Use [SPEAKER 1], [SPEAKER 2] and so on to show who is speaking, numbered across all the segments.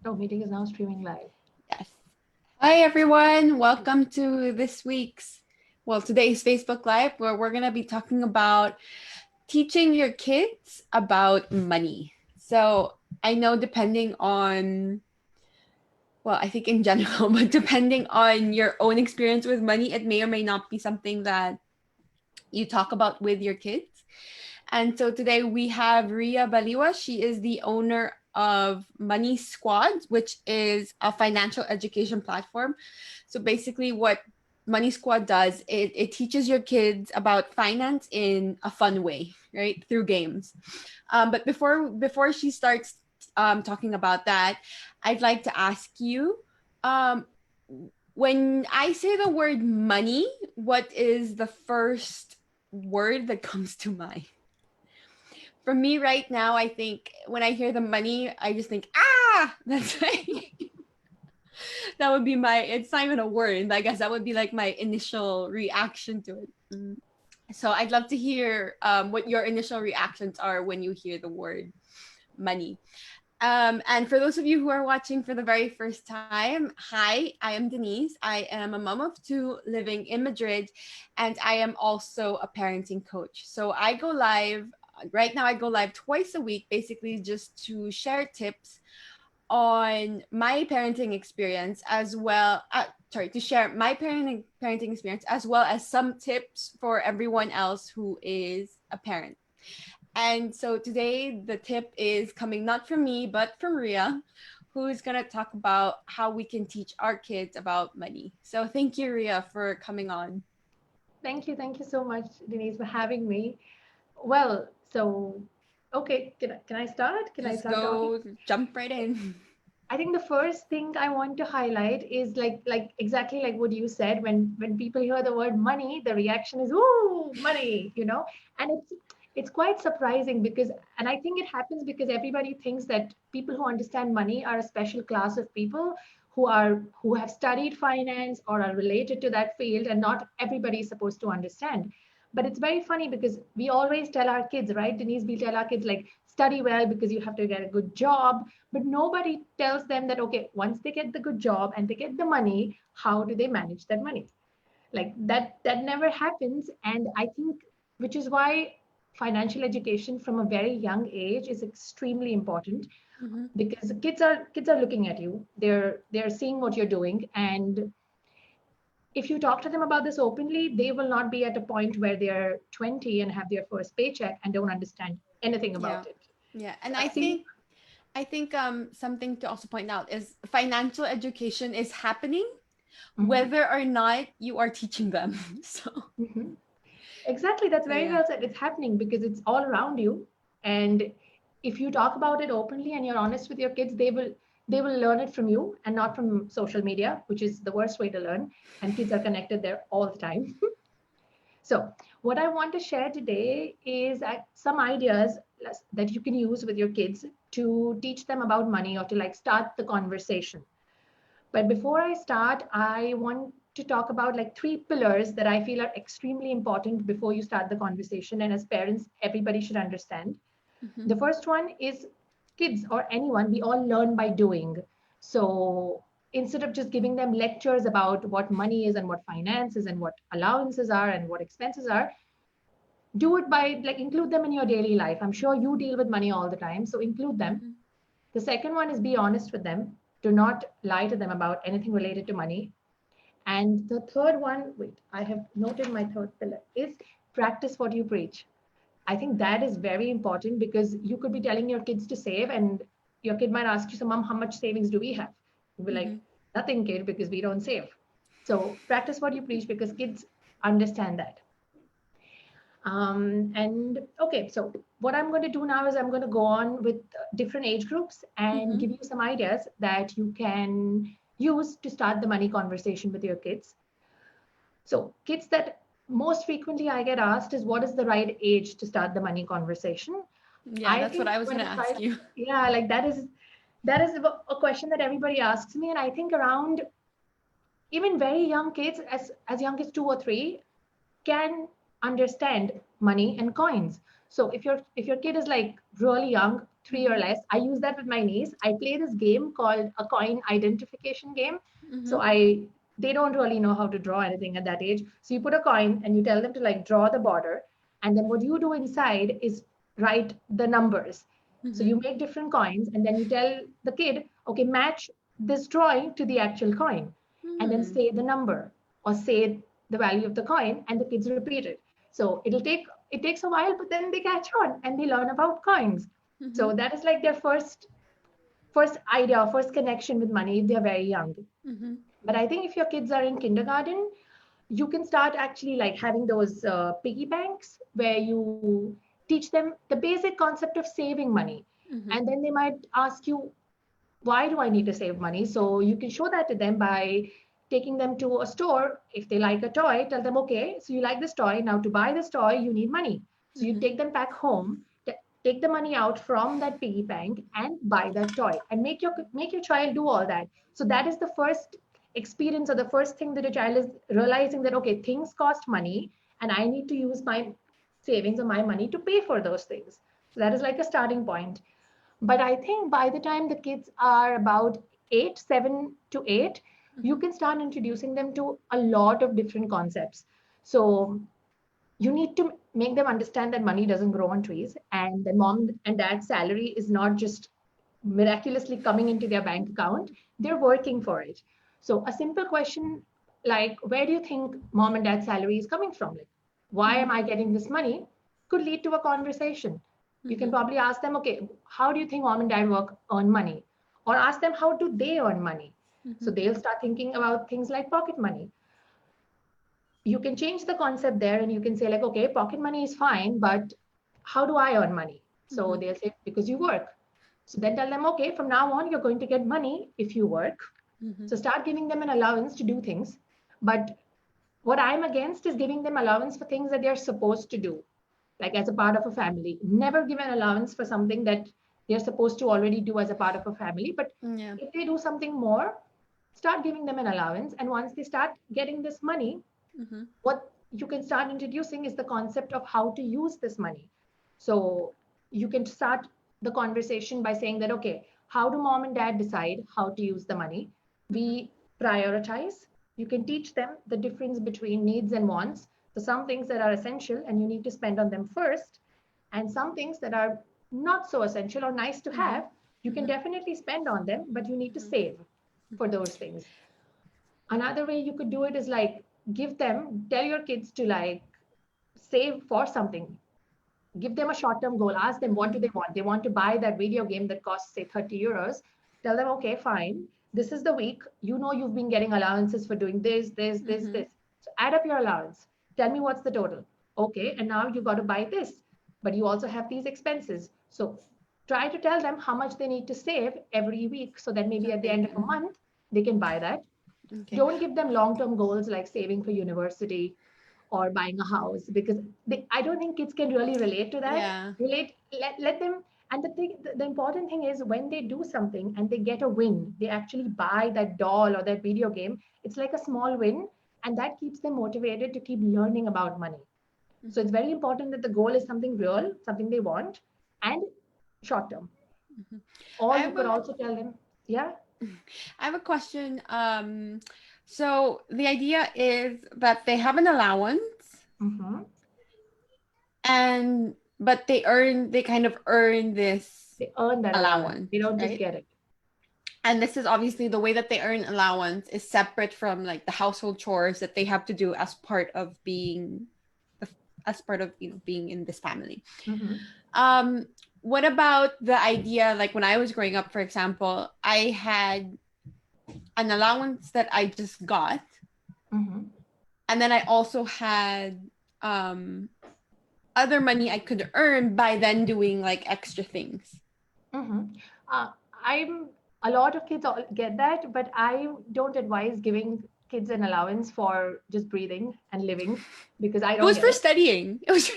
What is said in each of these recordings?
[SPEAKER 1] Oh, meeting is now streaming live.
[SPEAKER 2] Yes. Hi, everyone. Welcome to today's Facebook Live, where we're going to be talking about teaching your kids about money. So I know I think in general, but depending on your own experience with money, it may or may not be something that you talk about with your kids. And so today we have Rhea Baliwala. She is the owner of Money Squad, which is a financial education platform. So basically, what Money Squad does, it teaches your kids about finance in a fun way, right? Through games. But before she starts talking about that, I'd like to ask you, um, when I say the word money, what is the first word that comes to mind? For me right now, I think when I hear the money, I just think, that's like, that would be it's not even a word. I guess that would be like my initial reaction to it. So I'd love to hear what your initial reactions are when you hear the word money. And for those of you who are watching for the very first time, hi, I am Denise. I am a mom of two living in Madrid, and I am also a parenting coach. So I go live right now, I go live twice a week, basically just to share tips on my parenting experience to share my parenting experience as well as some tips for everyone else who is a parent. And so today the tip is coming not from me, but from Rhea, who's going to talk about how we can teach our kids about money. So thank you, Rhea, for coming on.
[SPEAKER 1] Thank you so much, Denise, for having me. Well, so okay, can I start? Can I
[SPEAKER 2] Just
[SPEAKER 1] start talking?
[SPEAKER 2] go jump right in.
[SPEAKER 1] I think the first thing I want to highlight is like exactly like what you said. When people hear the word money, the reaction is "ooh, money," and it's quite surprising because, and I think it happens because everybody thinks that people who understand money are a special class of people who have studied finance or are related to that field, and not everybody is supposed to understand. But it's very funny because we always tell our kids, right, Denise, we tell our kids like study well because you have to get a good job, but nobody tells them that, okay, once they get the good job and they get the money, how do they manage that money? Like that never happens. And I think, which is why financial education from a very young age is extremely important,
[SPEAKER 2] Mm-hmm.
[SPEAKER 1] because kids are looking at you. They're seeing what you're doing, and if you talk to them about this openly, they will not be at a point where they're 20 and have their first paycheck and don't understand anything
[SPEAKER 2] Yeah.
[SPEAKER 1] about it.
[SPEAKER 2] Yeah.
[SPEAKER 1] So
[SPEAKER 2] And
[SPEAKER 1] I
[SPEAKER 2] I
[SPEAKER 1] think,
[SPEAKER 2] think I think something to also point out is financial education is happening
[SPEAKER 1] mhm,
[SPEAKER 2] whether or not you are teaching them. So,
[SPEAKER 1] mhm. Exactly, that's
[SPEAKER 2] so
[SPEAKER 1] very
[SPEAKER 2] yeah.
[SPEAKER 1] well said. It's happening because it's all around you. And if you talk about it openly and you're honest with your kids, they will learn it from you and not from social media, which is the worst way to learn. And kids are connected there all the time. So, what I want to share today is some ideas that you can use with your kids to teach them about money or to like start the conversation. But before I start, I want to talk about like three pillars that I feel are extremely important before you start the conversation. And as parents, everybody should understand.
[SPEAKER 2] Mm-hmm.
[SPEAKER 1] The first one is kids or anyone, we all learn by doing. So instead of just giving them lectures about what money is and what finance is and what allowances are and what expenses are, do it by like include them in your daily life. I'm sure you deal with money all the time, so include them.
[SPEAKER 2] Mm-hmm.
[SPEAKER 1] The second one is be honest with them. Do not lie to them about anything related to money. And the third one, wait, I have noted my third pillar is practice what you preach. I think that is very important because you could be telling your kids to save, and your kid might ask you, so mom, how much savings do we have? You'll be
[SPEAKER 2] Mm-hmm.
[SPEAKER 1] like, nothing, kid, because we don't save. So practice what you preach because kids understand that. And okay, so what I'm going to do now is I'm going to go on with different age groups and
[SPEAKER 2] Mm-hmm.
[SPEAKER 1] give you some ideas that you can use to start the money conversation with your kids. So, kids that most frequently I get asked is what is the right age to start the money conversation?
[SPEAKER 2] Yeah,
[SPEAKER 1] I
[SPEAKER 2] that's what
[SPEAKER 1] think
[SPEAKER 2] I was going to
[SPEAKER 1] 25,
[SPEAKER 2] ask you.
[SPEAKER 1] yeah, like that is a question that everybody asks me, and I think around even very young kids, as young as 2 or 3, can understand money and coins. So if your kid is like really young, 3 or less. I use that with my niece. I play this game called a coin identification game.
[SPEAKER 2] Mm-hmm.
[SPEAKER 1] So they don't really know how to draw anything at that age. So you put a coin and you tell them to like draw the border. And then what you do inside is write the numbers. So
[SPEAKER 2] Mm-hmm.
[SPEAKER 1] you make different coins and then you tell the kid, okay, match this drawing to the actual coin and then
[SPEAKER 2] Mm-hmm.
[SPEAKER 1] say the number or say the value of the coin and the kids repeat it. So it takes a while, but then they catch on and they learn about coins.
[SPEAKER 2] Mm-hmm.
[SPEAKER 1] So that is like their first idea, first connection with money if they're very young.
[SPEAKER 2] Mm-hmm.
[SPEAKER 1] But I think if your kids are in kindergarten, you can start actually like having those piggy banks where you teach them the basic concept of saving money.
[SPEAKER 2] Mm-hmm.
[SPEAKER 1] And then they might ask you, why do I need to save money? So you can show that to them by taking them to a store. If they like a toy, tell them, okay, so you like this toy. Now to buy this toy, you need money. So you
[SPEAKER 2] Mm-hmm.
[SPEAKER 1] take them back home, take the money out from that piggy bank and buy that toy and make your child do all that. So that is the first experience or the first thing that a child is realizing that, okay, things cost money and I need to use my savings or my money to pay for those things. So that is like a starting point. But I think by the time the kids are about 7 to 8, you
[SPEAKER 2] Mm-hmm.
[SPEAKER 1] can start introducing them to a lot of different concepts. So you need to make them understand that money doesn't grow on trees and that mom and dad's salary is not just miraculously coming into their bank account. They're working for it. So a simple question like, where do you think mom and dad's salary is coming from? Like, why am
[SPEAKER 2] Mm-hmm.
[SPEAKER 1] I getting this money? Could lead to a conversation. You can
[SPEAKER 2] Mm-hmm.
[SPEAKER 1] probably ask them, okay, how do you think mom and dad earn money? Or ask them, how do they earn money?
[SPEAKER 2] Mm-hmm.
[SPEAKER 1] So they'll start thinking about things like pocket money. You can change the concept there and you can say like, okay, pocket money is fine, but how do I earn money? So
[SPEAKER 2] Mm-hmm.
[SPEAKER 1] they'll say, because you work. So then tell them, okay, from now on, you're going to get money if you work.
[SPEAKER 2] Mm-hmm.
[SPEAKER 1] So start giving them an allowance to do things. But what I'm against is giving them allowance for things that they're supposed to do, like as a part of a family. Never give an allowance for something that they're supposed to already do as a part of a family. But
[SPEAKER 2] Yeah.
[SPEAKER 1] if they do something more, start giving them an allowance. And once they start getting this money,
[SPEAKER 2] Mm-hmm.
[SPEAKER 1] what you can start introducing is the concept of how to use this money. So you can start the conversation by saying that, okay, how do mom and dad decide how to use the money?
[SPEAKER 2] Mm-hmm.
[SPEAKER 1] We prioritize. You can teach them the difference between needs and wants. So some things that are essential and you need to spend on them first, and some things that are not so essential or nice to
[SPEAKER 2] Mm-hmm.
[SPEAKER 1] have, you can
[SPEAKER 2] Mm-hmm.
[SPEAKER 1] definitely spend on them, but you need to
[SPEAKER 2] Mm-hmm.
[SPEAKER 1] save for those things. Another way you could do it is like tell your kids to like save for something. Give them a short term goal. Ask them, what
[SPEAKER 2] Mm-hmm.
[SPEAKER 1] do they want? They want to buy that video game that costs, say, 30 euros. Tell them, okay, fine. This is the week. You know, you've been getting allowances for doing this, this, this,
[SPEAKER 2] Mm-hmm.
[SPEAKER 1] this. So add up your allowance. Tell me what's the total. Okay. And now you got to buy this, but you also have these expenses. So try to tell them how much they need to save every week so that maybe at the
[SPEAKER 2] Okay.
[SPEAKER 1] end of a
[SPEAKER 2] Mm-hmm.
[SPEAKER 1] month, they can buy that.
[SPEAKER 2] Okay.
[SPEAKER 1] Don't give them long term goals like saving for university or buying a house because I don't think kids can really relate to that.
[SPEAKER 2] Yeah.
[SPEAKER 1] Let them. And the important thing is when they do something and they get a win, they actually buy that doll or that video game. It's like a small win, and that keeps them motivated to keep learning about money. So
[SPEAKER 2] Mm-hmm.
[SPEAKER 1] it's very important that the goal is something real, something they want, and short term.
[SPEAKER 2] Mm-hmm.
[SPEAKER 1] Or
[SPEAKER 2] I
[SPEAKER 1] you
[SPEAKER 2] have
[SPEAKER 1] could
[SPEAKER 2] a
[SPEAKER 1] also tell them, yeah.
[SPEAKER 2] I have a question. So the idea is that they have an allowance
[SPEAKER 1] Mm-hmm.
[SPEAKER 2] and but they kind of earn this
[SPEAKER 1] They earn that allowance.
[SPEAKER 2] allowance,
[SPEAKER 1] They don't just
[SPEAKER 2] right?
[SPEAKER 1] get it.
[SPEAKER 2] And this is obviously the way that they earn allowance is separate from like the household chores that they have to do as part of being in this family.
[SPEAKER 1] Mm-hmm.
[SPEAKER 2] Um, what about the idea like when I was growing up, for example, I had an allowance that I just got,
[SPEAKER 1] Mm-hmm.
[SPEAKER 2] and then I also had um other money I could earn by then doing like extra things.
[SPEAKER 1] Mm-hmm. Uh, I'm a lot of kids all get that, but I don't advise giving kids an allowance for just breathing and living because I
[SPEAKER 2] It
[SPEAKER 1] don't
[SPEAKER 2] was
[SPEAKER 1] get
[SPEAKER 2] for
[SPEAKER 1] it.
[SPEAKER 2] studying. It was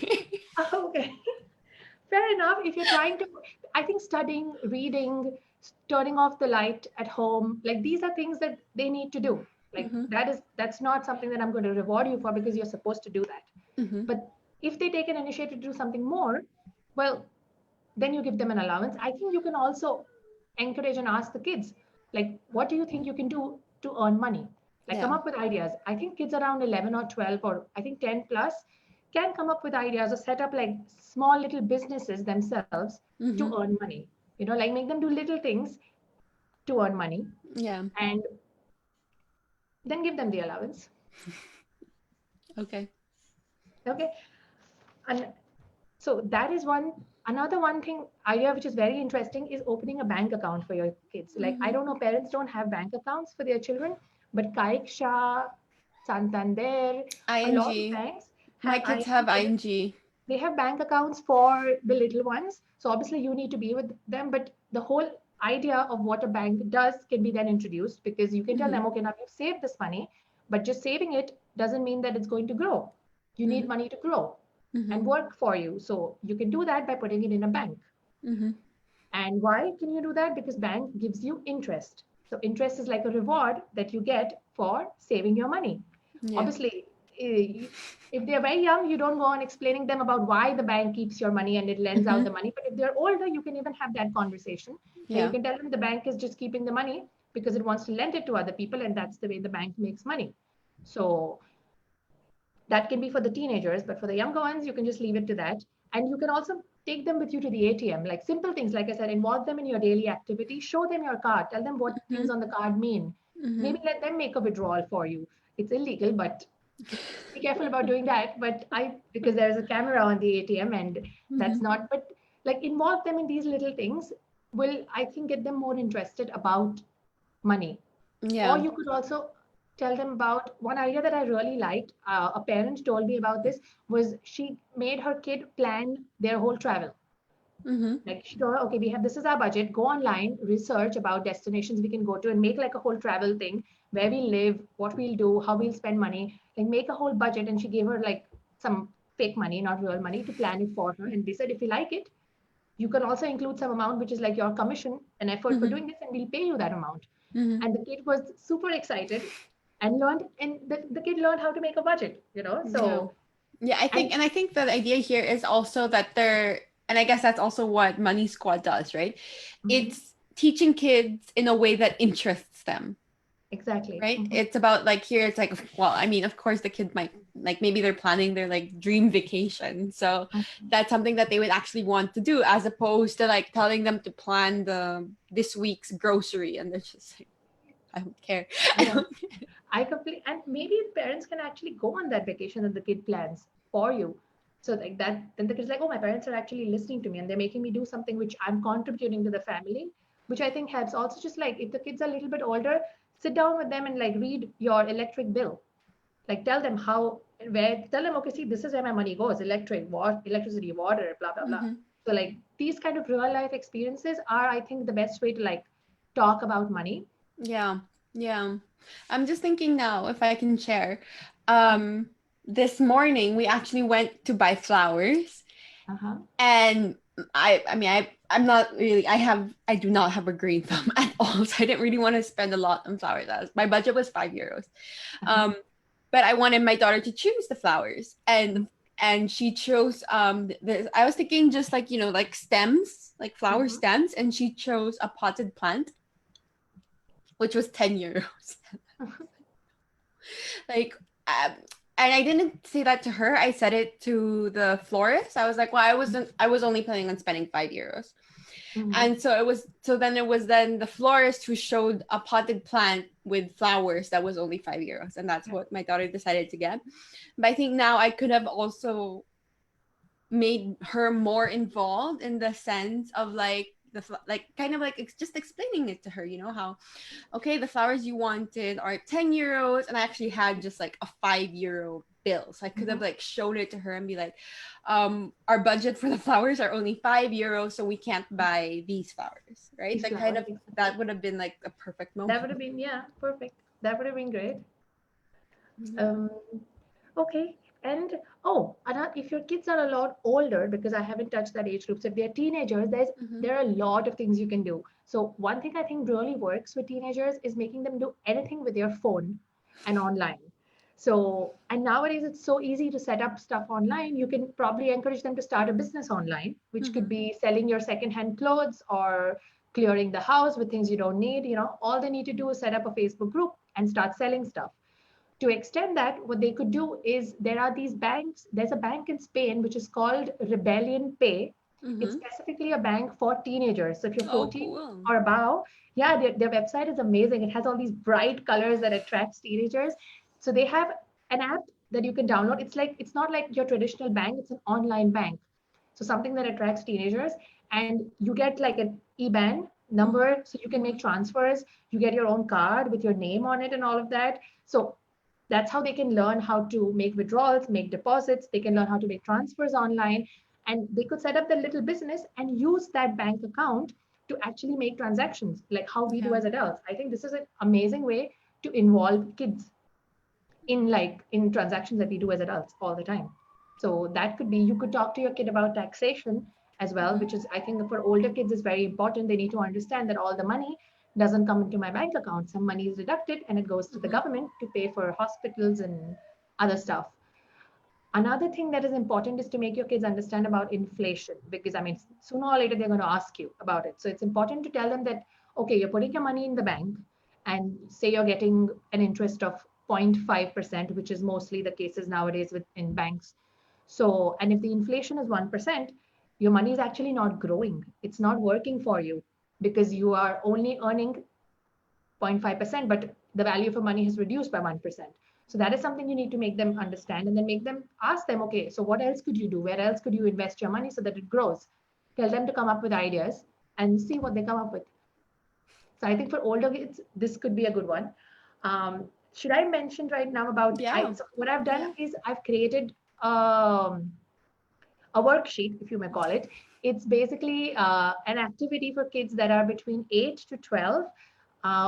[SPEAKER 1] Okay, fair enough. If you're trying to, I think studying, reading, turning off the light at home, like these are things that they need to do. Like
[SPEAKER 2] mm-hmm,
[SPEAKER 1] that's not something that I'm going to reward you for because you're supposed to do that.
[SPEAKER 2] mm-hmm,
[SPEAKER 1] But if they take an initiative to do something more, well, then you give them an allowance. I think you can also encourage and ask the kids, like, what do you think you can do to earn money? Like, come
[SPEAKER 2] Yeah.
[SPEAKER 1] up with ideas. I think kids around 11 or 12, or I think 10 plus, can come up with ideas or set up like small little businesses themselves to
[SPEAKER 2] Mm-hmm.
[SPEAKER 1] earn money. Like make them do little things to earn money
[SPEAKER 2] Yeah.
[SPEAKER 1] and then give them the allowance.
[SPEAKER 2] Okay.
[SPEAKER 1] Okay. And so that is one. Another one thing idea which is very interesting is opening a bank account for your kids. Like, I
[SPEAKER 2] Mm-hmm.
[SPEAKER 1] don't know, parents don't have bank accounts for their children, but Caixa, Santander, a lot of
[SPEAKER 2] ING.
[SPEAKER 1] banks
[SPEAKER 2] My
[SPEAKER 1] have
[SPEAKER 2] kids have
[SPEAKER 1] ING.
[SPEAKER 2] ING.
[SPEAKER 1] They have bank accounts for the little ones. So obviously you need to be with them, but the whole idea of what a bank does can be then introduced, because you can tell
[SPEAKER 2] Mm-hmm.
[SPEAKER 1] them, okay, now you've saved this money, but just saving it doesn't mean that it's going to grow. You need
[SPEAKER 2] Mm-hmm.
[SPEAKER 1] money to grow
[SPEAKER 2] Mm-hmm.
[SPEAKER 1] and work for you. So you can do that by putting it in a bank.
[SPEAKER 2] Mm-hmm.
[SPEAKER 1] And why can you do that? Because bank gives you interest. So interest is like a reward that you get for saving your money.
[SPEAKER 2] Yeah.
[SPEAKER 1] Obviously, if they're very young, you don't go on explaining them about why the bank keeps your money and it lends out
[SPEAKER 2] Mm-hmm.
[SPEAKER 1] the money. But if they're older, you can even have that conversation where you
[SPEAKER 2] Yeah.
[SPEAKER 1] can tell them the bank is just keeping the money because it wants to lend it to other people, and that's the way the bank makes money. So that can be for the teenagers, but for the younger ones, you can just leave it to that. And you can also take them with you to the ATM, like simple things, like I said, involve them in your daily activity, show them your card, tell them what
[SPEAKER 2] Mm-hmm.
[SPEAKER 1] things on the card mean.
[SPEAKER 2] Mm-hmm.
[SPEAKER 1] Maybe let them make a withdrawal for you. It's illegal, but be careful about doing that. But because there's a camera on the ATM and
[SPEAKER 2] Mm-hmm.
[SPEAKER 1] that's not, but like involve them in these little things will, I think, get them more interested about money. Or
[SPEAKER 2] Yeah.
[SPEAKER 1] you could also tell them about one idea that I really liked. A parent told me about this, was she made her kid plan their whole travel.
[SPEAKER 2] Mm-hmm.
[SPEAKER 1] Like she told her, okay, we have, this is our budget. Go online, research about destinations we can go to, and make like a whole travel thing, where we live, what we'll do, how we'll spend money, like make a whole budget. And she gave her like some fake money, not real money, to plan it for her. And they said, if you like it, you can also include some amount, which is like your commission, an effort for
[SPEAKER 2] Mm-hmm.
[SPEAKER 1] doing this, and we'll pay you that amount.
[SPEAKER 2] Mm-hmm.
[SPEAKER 1] And the kid was super excited and learned, and the kid learned how to make a budget.
[SPEAKER 2] Yeah.
[SPEAKER 1] So,
[SPEAKER 2] Yeah,
[SPEAKER 1] and
[SPEAKER 2] I think the idea here is also that they're, and I guess that's also what Money Squad does, right?
[SPEAKER 1] mhm,
[SPEAKER 2] It's teaching kids in a way that interests them,
[SPEAKER 1] exactly.
[SPEAKER 2] right?
[SPEAKER 1] Mhm,
[SPEAKER 2] It's about like here it's like, well, I mean, of course the kid might like, maybe they're planning their like dream vacation. So
[SPEAKER 1] mhm.
[SPEAKER 2] that's something that they would actually want to do, as opposed to like telling them to plan the this week's grocery, and they're just like, I don't care. I
[SPEAKER 1] Yeah,
[SPEAKER 2] don't.
[SPEAKER 1] I completely, and maybe parents can actually go on that vacation that the kid plans for you. So like that, then the kid's like, oh, my parents are actually listening to me and they're making me do something which I'm contributing to the family, which I think helps. Also, just like if the kids are a little bit older, sit down with them and like read your electric bill. Like tell them how, where, tell them, okay, see, this is where my money goes: electricity, water, blah blah blah.
[SPEAKER 2] Mm-hmm.
[SPEAKER 1] So like these kind of real life experiences are, I think, the best way to like talk about money.
[SPEAKER 2] Yeah, yeah. I'm just thinking now if I can share. Um, this morning we actually went to buy flowers,
[SPEAKER 1] Uh-huh.
[SPEAKER 2] and I mean I'm not really, I do not have a green thumb at all, so I didn't really want to spend a lot on flowers. My budget was €5. Um, but I wanted my daughter to choose the flowers, and she chose I was thinking just like, like stems, like flower
[SPEAKER 1] Mhm.
[SPEAKER 2] stems, and she chose a potted plant, which was €10. Like, um, and I didn't say that to her. I said it to the florist. I was like, well, I was only planning on spending €5.
[SPEAKER 1] Mhm.
[SPEAKER 2] And so it was then the florist who showed a potted plant with flowers that was only €5. And that's
[SPEAKER 1] Yeah.
[SPEAKER 2] what my daughter decided to get. But I think now I could have also made her more involved, in the sense of like like kind of like just explaining it to her, how, okay, the flowers you wanted are €10, and I actually had just like a €5 bill, so I could have
[SPEAKER 1] Mhm.
[SPEAKER 2] like shown it to her and be like, our budget for the flowers are only €5, so we can't buy these flowers, right?
[SPEAKER 1] These
[SPEAKER 2] That kind
[SPEAKER 1] flowers,
[SPEAKER 2] of,
[SPEAKER 1] exactly.
[SPEAKER 2] that would have been like a perfect
[SPEAKER 1] That
[SPEAKER 2] moment.
[SPEAKER 1] would have been, yeah, perfect. That would have been great.
[SPEAKER 2] Mhm.
[SPEAKER 1] Um, okay. And oh, Anat, if your kids are a lot older, because I haven't touched that age group, so if they're teenagers,
[SPEAKER 2] Mhm.
[SPEAKER 1] there are a lot of things you can do. So one thing I think really works with teenagers is making them do anything with their phone and online. So, and nowadays it's so easy to set up stuff online. You can probably encourage them to start a business online, which could
[SPEAKER 2] Mm-hmm.
[SPEAKER 1] be selling your secondhand clothes or clearing the house with things you don't need. All they need to do is set up a Facebook group and start selling stuff. To extend that, what they could do is there are these banks. There's a bank in Spain which is called Rebellion Pay. It's
[SPEAKER 2] Mm-hmm.
[SPEAKER 1] specifically a bank for teenagers. So if you're
[SPEAKER 2] Oh,
[SPEAKER 1] 14
[SPEAKER 2] cool.
[SPEAKER 1] or above, yeah, their website is amazing. It has all these bright colors that attracts teenagers. So they have an app that you can download. It's not like your traditional bank, it's an online bank. So something that attracts teenagers, and you get like an IBAN
[SPEAKER 2] Mm-hmm.
[SPEAKER 1] number so you can make transfers. You get your own card with your name on it and all of that. So that's how they can learn how to make withdrawals, make deposits. They can learn how to make transfers online, and they could set up their little business and use that bank account to actually make transactions like how we do
[SPEAKER 2] Yeah.
[SPEAKER 1] as adults. I think this is an amazing way to involve kids in transactions that we do as adults all the time. So that could be, you could talk to your kid about taxation as well,
[SPEAKER 2] Mm-hmm.
[SPEAKER 1] which is, I think, for older kids is very important. They need to understand that all the money doesn't come into my bank account. Some money is deducted and it goes to the
[SPEAKER 2] Mm-hmm.
[SPEAKER 1] government to pay for hospitals and other stuff. Another thing that is important is to make your kids understand about inflation, because I mean, sooner or later they're going to ask you about it. So it's important to tell them that, okay, you're putting your money in the bank and say you're getting an interest of 0.5%, which is mostly the cases nowadays in banks. So, and if the inflation is 1%, your money is actually not growing. It's not working for you because you are only earning 0.5%, but the value of your money has reduced by 1%. So that is something you need to make them understand, and then make them ask them, okay, so what else could you do? Where else could you invest your money so that it grows? Tell them to come up with ideas and see what they come up with. So I think for older kids, this could be a good one. Should I mention right now about
[SPEAKER 2] Yeah.
[SPEAKER 1] so what I've
[SPEAKER 2] Yeah.
[SPEAKER 1] done is I've created a worksheet, if you may call it. It's basically an activity for kids that are between 8 to 12,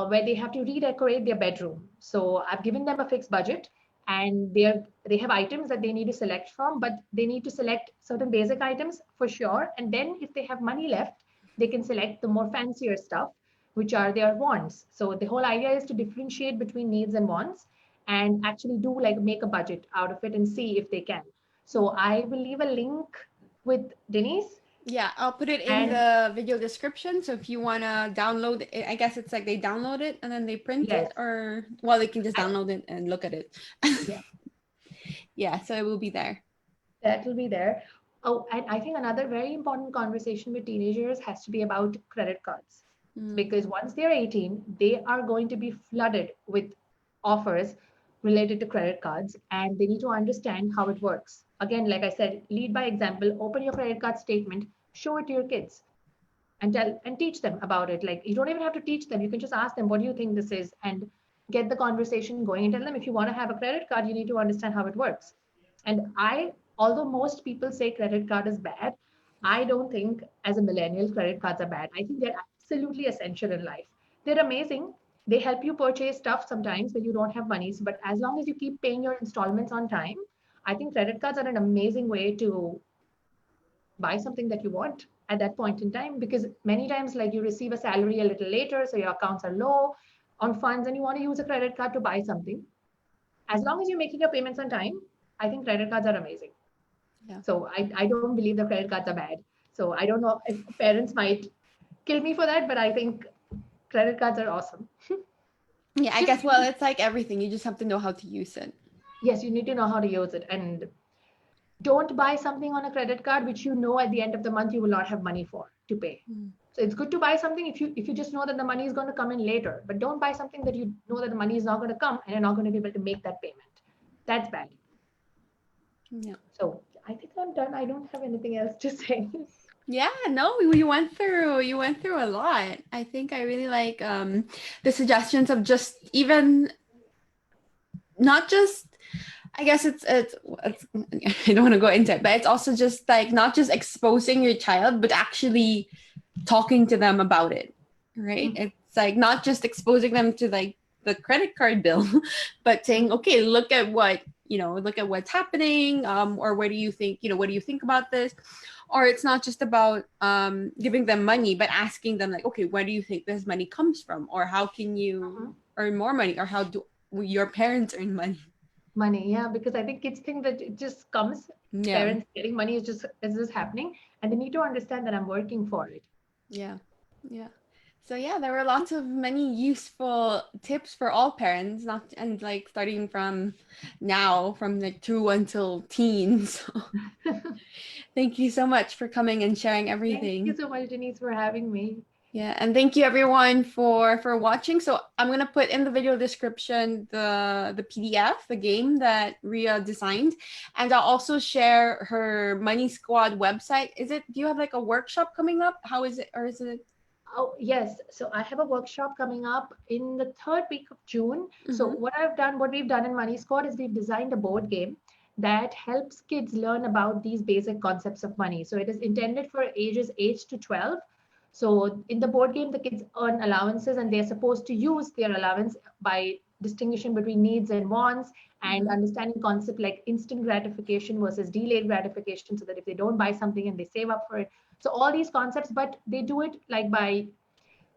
[SPEAKER 1] where they have to redecorate their bedroom. So I've given them a fixed budget, and they have items that they need to select from, but they need to select certain basic items for sure. And then if they have money left, they can select the more fancier stuff, which are their wants. So the whole idea is to differentiate between needs and wants, and actually do like make a budget out of it and see if they can. So I will leave a link with Denise.
[SPEAKER 2] Yeah, I'll put it in
[SPEAKER 1] And
[SPEAKER 2] the video description. So if you want to download it, I guess it's like they download it and then they print
[SPEAKER 1] yes,
[SPEAKER 2] it, or well, they can just
[SPEAKER 1] I,
[SPEAKER 2] download it and look at it.
[SPEAKER 1] yeah,
[SPEAKER 2] Yeah, so it will be there.
[SPEAKER 1] that will be there. Oh, and I think another very important conversation with teenagers has to be about credit cards.
[SPEAKER 2] Mm.
[SPEAKER 1] Because once they're 18, they are going to be flooded with offers related to credit cards, and they need to understand how it works. Again, like I said, lead by example, open your credit card statement, show it to your kids, and tell and teach them about it. Like, you don't even have to teach them, you can just ask them, what do you think this is, and get the conversation going, and tell them, if you want to have a credit card, you need to understand how it works. And although most people say credit card is bad, I don't think as a millennial credit cards are bad. I think they're absolutely essential in life. They're amazing. They help you purchase stuff sometimes when you don't have money, but as long as you keep paying your installments on time, I think credit cards are an amazing way to buy something that you want at that point in time, because many times like you receive a salary a little later, so your accounts are low on funds and you want to use a credit card to buy something. As long as you're making your payments on time, I think credit cards are amazing.
[SPEAKER 2] Yeah.
[SPEAKER 1] So I don't believe the credit cards are bad. So I don't know if parents might kill me for that, but I think credit cards are awesome.
[SPEAKER 2] Yeah, I
[SPEAKER 1] Just
[SPEAKER 2] guess, well, it's like everything. You just have to know how to use it.
[SPEAKER 1] yes, you need to know how to use it, and don't buy something on a credit card which you know at the end of the month you will not have money for to pay.
[SPEAKER 2] Mm.
[SPEAKER 1] So it's good to buy something if you just know that the money is going to come in later, but don't buy something that you know that the money is not going to come and you're not going to be able to make that payment. That's bad.
[SPEAKER 2] Yeah.
[SPEAKER 1] So I think I'm done. I don't have anything else to say.
[SPEAKER 2] Yeah, no, you went through a lot. I think I really like the suggestions of just even not just, I guess it's I don't want to go into it, but it's also just like not just exposing your child, but actually talking to them about it, right?
[SPEAKER 1] Mhm.
[SPEAKER 2] It's like not just exposing them to like the credit card bill, but saying, okay, look at what's happening, or what do you think, what do you think about this? Or it's not just about giving them money, but asking them like, okay, where do you think this money comes from? Or how can you
[SPEAKER 1] Mhm.
[SPEAKER 2] earn more money? Or how do your parents earn money?
[SPEAKER 1] Money, yeah, because I think kids think that it just comes,
[SPEAKER 2] Yeah.
[SPEAKER 1] parents getting money is just happening, and they need to understand that I'm working for it.
[SPEAKER 2] Yeah. Yeah. So yeah, there were lots of many useful tips for all parents, not and like starting from now, from like two until teens. Thank you so much for coming and sharing
[SPEAKER 1] Thank you
[SPEAKER 2] everything.
[SPEAKER 1] so much, Denise, for having me.
[SPEAKER 2] Yeah, and thank you everyone for watching. So I'm gonna put in the video description the PDF, the game that Rhea designed, and I'll also share her Money Squad website. Is it? Do you have like a workshop coming up? How is it? Or is it?
[SPEAKER 1] Oh, yes. So I have a workshop coming up in the third week of June. So
[SPEAKER 2] Mm-hmm.
[SPEAKER 1] what we've done in Money Squad is we've designed a board game that helps kids learn about these basic concepts of money. So it is intended for ages 8 to 12. So in the board game, the kids earn allowances and they're supposed to use their allowance by distinguishing between needs and wants and
[SPEAKER 2] Mm-hmm.
[SPEAKER 1] understanding concept like instant gratification versus delayed gratification, so that if they don't buy something and they save up for it. So all these concepts, but they do it like by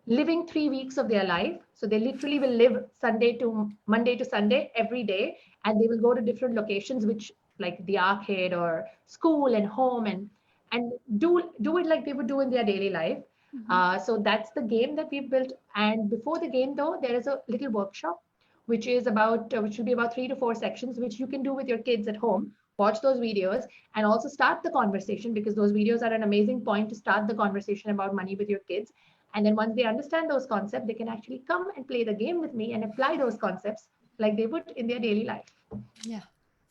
[SPEAKER 1] living 3 weeks of their life. So they literally will live Sunday to Monday to Sunday every day, and they will go to different locations, which like the arcade or school and home, and do it like they would do in their daily life.
[SPEAKER 2] Mm-hmm.
[SPEAKER 1] So that's the game that we've built. And before the game, though, there is a little workshop, which will be about 3 to 4 sections, which you can do with your kids at home. Watch those videos and also start the conversation, because those videos are an amazing point to start the conversation about money with your kids. And then once they understand those concepts, they can actually come and play the game with me and apply those concepts like they would in their daily life.
[SPEAKER 2] Yeah.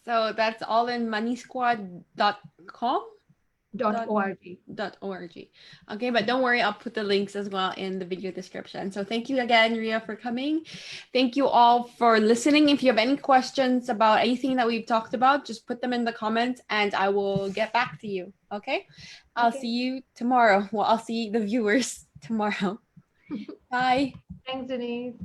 [SPEAKER 2] So that's all in moneysquad.com.
[SPEAKER 1] Dot
[SPEAKER 2] Dot
[SPEAKER 1] org.
[SPEAKER 2] .org. Okay, but don't worry, I'll put the links as well in the video description. So thank you again, Ria, for coming. Thank you all for listening. If you have any questions about anything that we've talked about, just put them in the comments and I will get back to you. Okay? I'll see
[SPEAKER 1] Okay.
[SPEAKER 2] you tomorrow. Well, I'll see the viewers tomorrow. Bye.
[SPEAKER 1] Thanks, Denise.